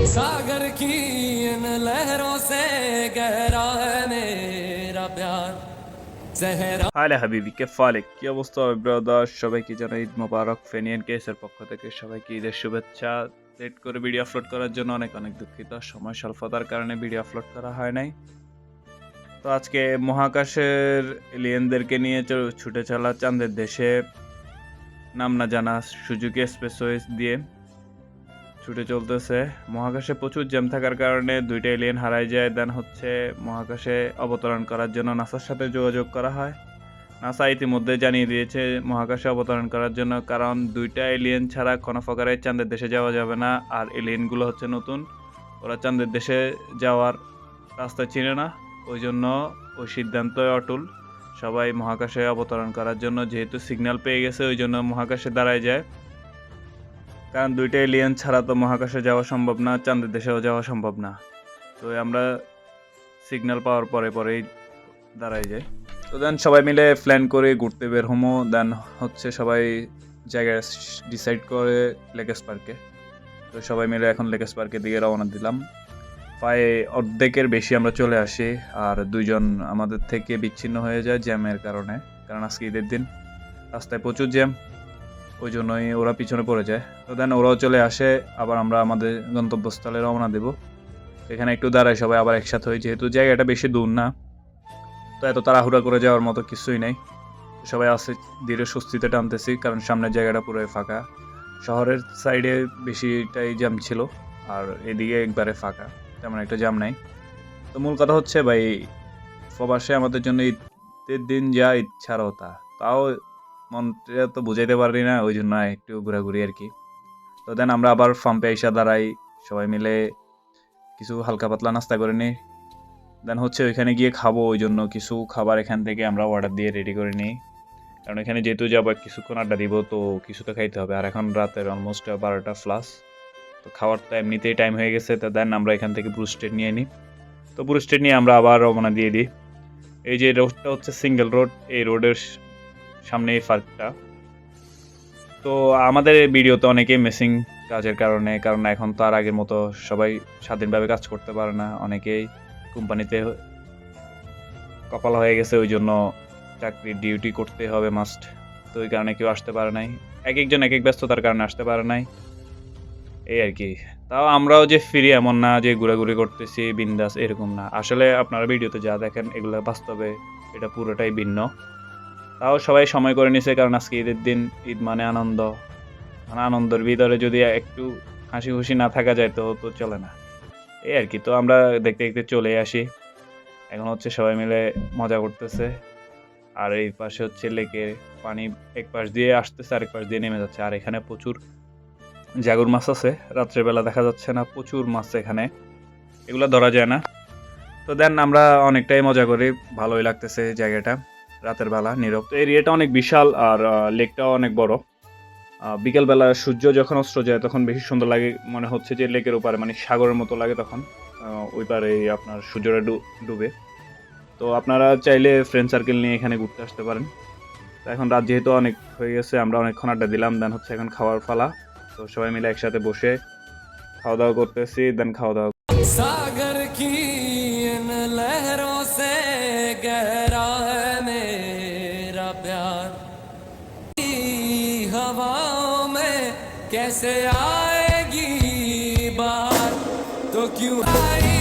सागर की इन लहरों से गहरा है मेरा प्यार जहरा। হালে হাবিবি কে ফালেক কি অবস্থা ব্রাদার, সবাইকে জানাই ঈদ মোবারক। ফেনিয়ান কেসের পক্ষ থেকে সবাইকে ঈদের শুভেচ্ছা। লেট করে ভিডিও আপলোড করার জন্য অনেক অনেক দুঃখিত, সময় স্বল্পতার কারণে ভিডিও আপলোড করা হয় নাই। তো আজকে মহাকাশের এলিয়েনদেরকে নিয়ে ছুটে চলা চাঁদের দেশে নাম না জানা সুজুকি স্পেসওয়েজ দিয়ে ছুটে চলতেছে। মহাকাশে প্রচুর জ্যাম থাকার কারণে দুইটা এলিয়েন হারাই যায়। দেন হচ্ছে মহাকাশে অবতরণ করার জন্য নাসার সাথে যোগাযোগ করা হয়। নাসা ইতিমধ্যে জানিয়ে দিয়েছে মহাকাশে অবতরণ করার জন্য, কারণ দুইটা এলিয়েন ছাড়া কোনো প্রকারে চাঁদের দেশে যাওয়া যাবে না। আর এলিয়েনগুলো হচ্ছে নতুন, ওরা চাঁদের দেশে যাওয়ার রাস্তা চিনে না, ওই জন্য ওই সিদ্ধান্ত অটল। সবাই মহাকাশে অবতরণ করার জন্য যেহেতু সিগন্যাল পেয়ে গেছে, ওই জন্য মহাকাশে দাঁড়ায় যায়। কারণ দুইটা এলিয়েন ছাড়া তো মহাকাশে যাওয়া সম্ভব না, চাঁদের দেশেও যাওয়া সম্ভব না। তো আমরা সিগন্যাল পাওয়ার পরেই দাঁড়ায় যাই। তো দেন সবাই মিলে প্ল্যান করে ঘুরতে বের হমো। দেন হচ্ছে সবাই জায়গায় ডিসাইড করে লেকেস পার্কে। তো সবাই মিলে এখন লেকেস পার্কের দিকে রওনা দিলাম। প্রায় অর্ধেকের বেশি আমরা চলে আসি, আর দুইজন আমাদের থেকে বিচ্ছিন্ন হয়ে যায় জ্যামের কারণে। কারণ আজকে ঈদের দিন, রাস্তায় প্রচুর জ্যাম, ওই জন্যই ওরা পিছনে পড়ে যায়। তো দেন ওরাও চলে আসে, আবার আমরা আমাদের গন্তব্যস্থলে রওনা দেব। এখানে একটু দাঁড়াই সবাই আবার একসাথে হই, যেহেতু জায়গাটা বেশি দূর না, তো এত তাড়াহুড়া করে যাওয়ার মতো কিছুই নেই। সবাই আসে ধীরে সুস্থিতে টানতেছি, কারণ সামনের জায়গাটা পুরোই ফাঁকা। শহরের সাইডে বেশিটাই জ্যাম ছিল, আর এদিকে একবারে ফাঁকা, তেমন একটা জ্যাম নাই। তো মূল কথা হচ্ছে ভাই, প্রবাসে আমাদের জন্য ঈদের দিন যা ইচ্ছারও তা, তাও মনটা তো বুঝাইতে পারি না, ওই জন্য একটু ঘোরাঘুরি আর কি। তো দেন আমরা আবার ফার্মে এসে দাঁড়াই, সবাই মিলে কিছু হালকা পাতলা নাস্তা করে নিই। দেন হচ্ছে ওইখানে গিয়ে খাবো, ওই জন্য কিছু খাবার এখান থেকে আমরা অর্ডার দিয়ে রেডি করে নিই। কারণ এখানে যেহেতু যাবো কিছুক্ষণ আড্ডা দিব, তো কিছু তো খাইতে হবে। আর এখন রাতের অলমোস্ট 12টা+, তো খাওয়ার তো এমনিতেই টাইম হয়ে গেছে। তো দেন আমরা এখান থেকে ব্রুস্টেড নিয়ে নিই। তো ব্রুস্টেড নিয়ে আমরা আবার রওনা দিয়ে দিই। এই যে রোডটা হচ্ছে সিঙ্গেল রোড, এই রোডের সামনে এই পার্কটা। তো আমাদের ভিডিওতে অনেকেই মিসিং কাজের কারণে, কারণ এখন তো আর আগের মতো সবাই স্বাধীনভাবে কাজ করতে পারে না, অনেকেই কোম্পানিতে কপাল হয়ে গেছে, ওই জন্য চাকরির ডিউটি করতে হবে মাস্ট। তো ওই কারণে কেউ আসতে পারে নাই, এক একজন এক এক ব্যস্ততার কারণে আসতে পারে নাই, এই আর কি। তাও আমরাও যে ফিরি এমন না যে ঘোরাঘুরি করতেছি বিন্দাস, এরকম না। আসলে আপনারা ভিডিওতে যা দেখেন এগুলো বাস্তবে এটা পুরোটাই ভিন্ন। তাও সবাই সময় করে নিছে, কারণ আজকে ঈদের দিন, ঈদ মানে আনন্দ। মানে আনন্দের ভিতরে যদি একটু হাসি খুশি না থাকা যায় তো তো চলে না, এই আর কি। তো আমরা দেখতে দেখতে চলে আসি। এখন হচ্ছে সবাই মিলে মজা করতেছে, আর এই পাশে হচ্ছে লেকের পানি এক পাশ দিয়ে আসতেছে, আরেক পাশ দিয়ে নেমে যাচ্ছে। আর এখানে প্রচুর জাগুর মাছ আছে, রাত্রেবেলা দেখা যাচ্ছে না, প্রচুর মাছ এখানে, এগুলো ধরা যায় না। তো দেন আমরা অনেকটাই মজা করি, ভালোই লাগতেছে জায়গাটা, রাতের বেলা নীরব। তো এরিয়াটা অনেক বিশাল, আর লেকটাও অনেক বড়। বিকেলবেলা সূর্য যখন অস্ত যায় তখন বেশি সুন্দর লাগে, মনে হচ্ছে যে লেকের ওপারে মানে সাগরের মতো লাগে তখন। ওই পারে আপনার সূর্যটা ডুবে। তো আপনারা চাইলে ফ্রেন্ড সার্কেল নিয়ে এখানে ঘুরতে আসতে পারেন। তো এখন রাত যেহেতু অনেক হয়ে গেছে, আমরা অনেকক্ষণ আড্ডা দিলাম, দেন হচ্ছে এখন খাওয়ার পালা। তো সবাই মিলে একসাথে বসে খাওয়া দাওয়া করতেছি। দেন খাওয়া দাওয়া सागर की इन लहरों से गहरा है मेरा प्यार हवाओं में कैसे आएगी बात तो क्यों आई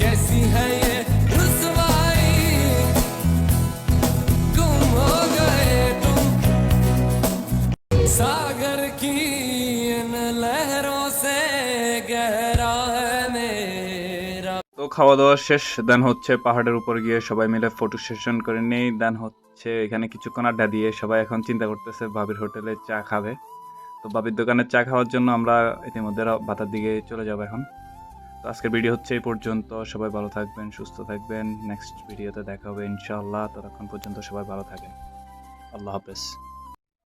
कैसी है ये रुसवाई गुम हो गए तुम सागर की इन लहरों से गहरा है मेरा। তো খাওয়া দাওয়া শেষ। দেন হচ্ছে পাহাড়ের উপর গিয়ে সবাই মিলে ফটো সেশন করে নেই। দেন হচ্ছে এখানে কিছুক্ষণ আড্ডা দিয়ে সবাই এখন চিন্তা করতেছে ভাবির হোটেলে চা খাবে। তো ভাবির দোকানে চা খাওয়ার জন্য আমরা ইতিমধ্যে বাতার দিকে চলে যাবো এখন। তো আজকের ভিডিও হচ্ছে এই পর্যন্ত। সবাই ভালো থাকবেন, সুস্থ থাকবেন। নেক্সট ভিডিওতে দেখা হবে ইনশাআল্লাহ। ততক্ষণ পর্যন্ত সবাই ভালো থাকেন। আল্লাহ হাফেজ।